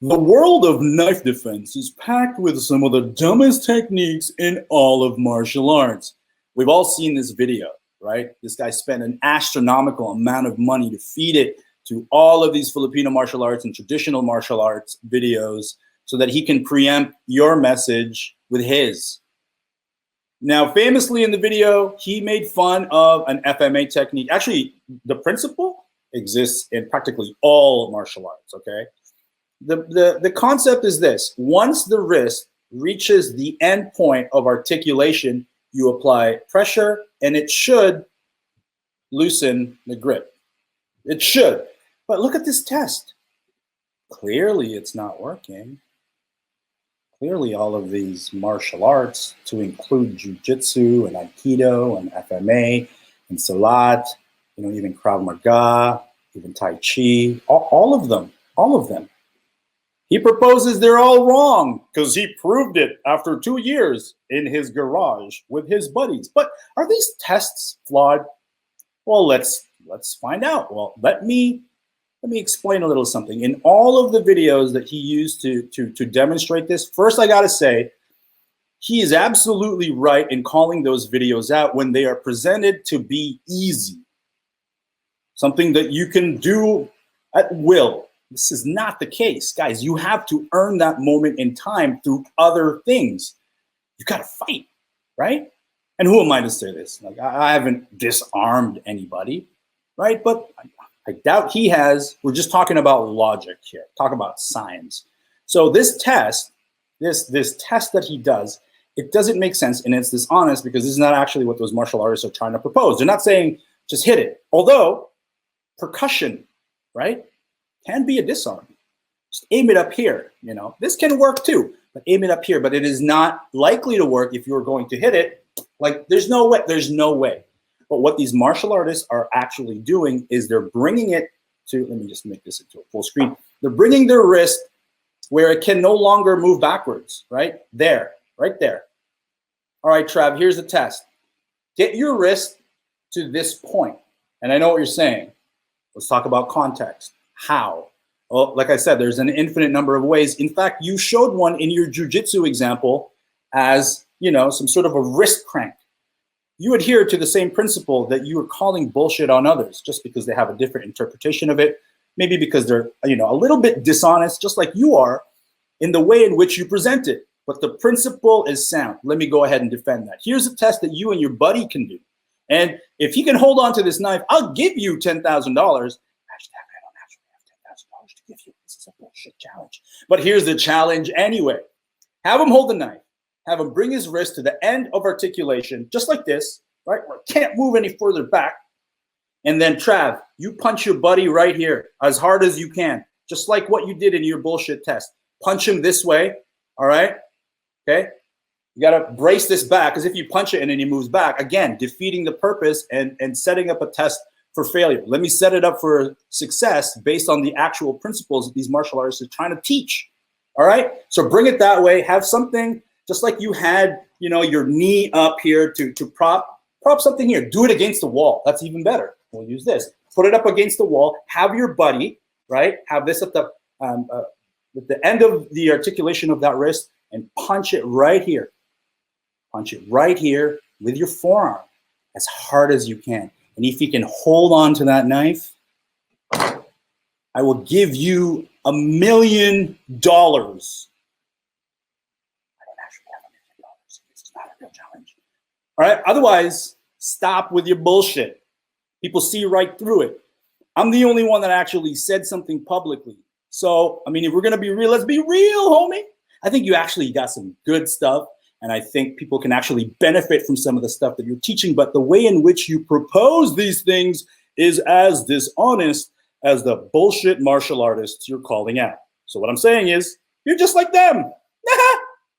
The world of knife defense is packed with some of the dumbest techniques in all of martial arts. We've all seen this video, right? This guy spent an astronomical amount of money to feed it to all of these Filipino martial arts and traditional martial arts videos so that he can preempt your message with his. Now, famously in the video, he made fun of an FMA technique. Actually, the principle exists in practically all martial arts, okay? The concept is this: once the wrist reaches the end point of articulation, you apply pressure and it should loosen the grip. It should. But look at this test. Clearly it's not working. Clearly all of these martial arts, to include jiu-jitsu and aikido and FMA and salat, even Krav Maga, even Tai Chi, all of them. He proposes they're all wrong because he proved it after 2 years in his garage with his buddies. But are these tests flawed? Well, let's find out. Well, let me explain a little something. In all of the videos that he used to demonstrate this, first I gotta say, he is absolutely right in calling those videos out when they are presented to be easy. Something that you can do at will. This is not the case, guys. You have to earn that moment in time through other things. You got to fight, right? And who am I to say this? Like, I haven't disarmed anybody, right? But I doubt he has. We're just talking about logic here. Talk about science. So this test, this test that he does, it doesn't make sense and it's dishonest because this is not actually what those martial artists are trying to propose. They're not saying just hit it. Although percussion, right, can be a disarm. Just aim it up here, This can work too, but aim it up here. But it is not likely to work if you're going to hit it. Like, there's no way. But what these martial artists are actually doing is they're bringing it to, let me just make this into a full screen. They're bringing their wrist where it can no longer move backwards, right? There, right there. All right, Trav, here's the test. Get your wrist to this point. And I know what you're saying. Let's talk about context. How? Well, like I said, there's an infinite number of ways. In fact, you showed one in your jiu-jitsu example as, some sort of a wrist crank. You adhere to the same principle that you are calling bullshit on others just because they have a different interpretation of it, maybe because they're, a little bit dishonest, just like you are, in the way in which you present it. But the principle is sound. Let me go ahead and defend that. Here's a test that you and your buddy can do. And if he can hold on to this knife, I'll give you $10,000. Give you. This is a bullshit challenge. But here's the challenge anyway. Have him hold the knife. Have him bring his wrist to the end of articulation, just like this, right? Where it can't move any further back. And then Trav, you punch your buddy right here as hard as you can, just like what you did in your bullshit test. Punch him this way, all right? Okay? You got to brace this back, because if you punch it and then he moves back, again, defeating the purpose and setting up a test for failure. Let me set it up for success based on the actual principles that these martial artists are trying to teach. All right. So bring it that way. Have something just like you had, your knee up here to prop something here. Do it against the wall. That's even better. We'll use this. Put it up against the wall. Have your buddy, right? Have this at the end of the articulation of that wrist and punch it right here. Punch it right here with your forearm as hard as you can. And if you can hold on to that knife, I will give you $1 million. I don't actually have $1 million. This is not a real challenge. All right. Otherwise, stop with your bullshit. People see right through it. I'm the only one that actually said something publicly. So, if we're going to be real, let's be real, homie. I think you actually got some good stuff. And I think people can actually benefit from some of the stuff that you're teaching. But the way in which you propose these things is as dishonest as the bullshit martial artists you're calling out. So what I'm saying is, you're just like them.